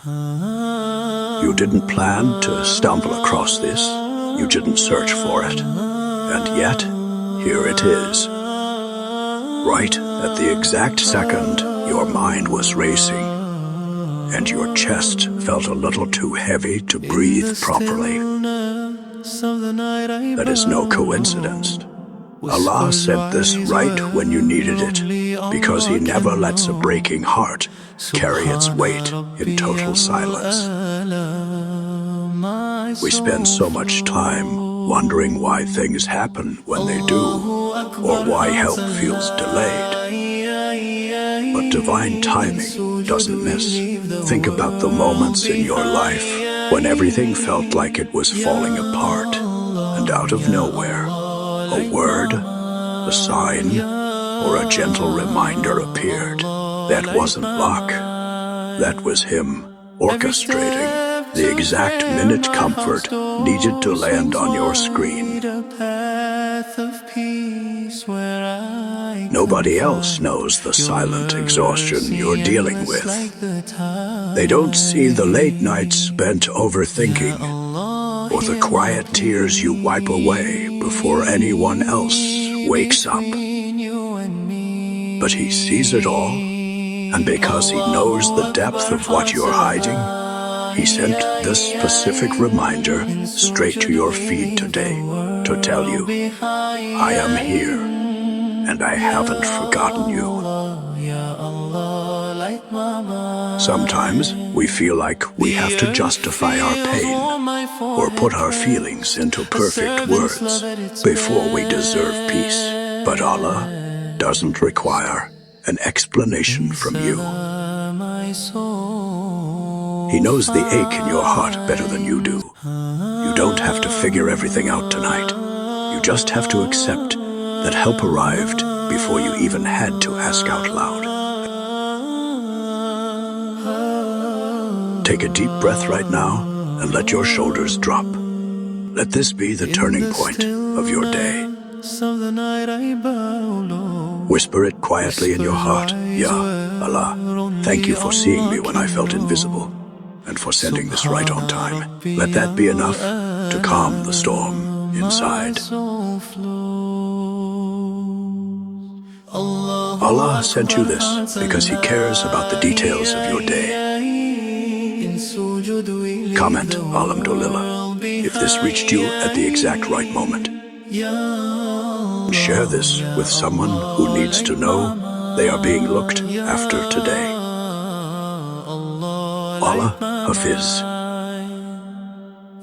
You didn't plan to stumble across this. You didn't search for it. And yet, here it is. Right at the exact second your mind was racing, and your chest felt a little too heavy to breathe properly. That is no coincidence. Allah sent this right when you needed it, because He never lets a breaking heart carry its weight in total silence. We spend so much time wondering why things happen when they do, or why help feels delayed. But divine timing doesn't miss. Think about the moments in your life when everything felt like it was falling apart, and out of nowhere, a word, a sign, or a gentle reminder appeared. That wasn't luck. That was Him orchestrating the exact minute comfort needed to land on your screen. Nobody else knows the silent exhaustion you're dealing with. They don't see the late nights spent overthinking, or the quiet tears you wipe away before anyone else wakes up. But He sees it all, and because He knows the depth of what you're hiding, He sent this specific reminder straight to your feed today to tell you, I am here, and I haven't forgotten you. Sometimes we feel like we have to justify our pain or put our feelings into perfect words before we deserve peace. But Allah doesn't require an explanation from you. He knows the ache in your heart better than you do. You don't have to figure everything out tonight. You just have to accept that help arrived before you even had to ask out loud. Take a deep breath right now and let your shoulders drop. Let this be the turning point of your day. Whisper it quietly in your heart, Ya Allah, thank you for seeing me when I felt invisible, and for sending this right on time. Let that be enough to calm the storm inside. Allah sent you this because He cares about the details of your day. Comment, Alhamdulillah, if this reached you at the exact right moment. Share this with someone who needs to know they are being looked after today. Allah Hafiz.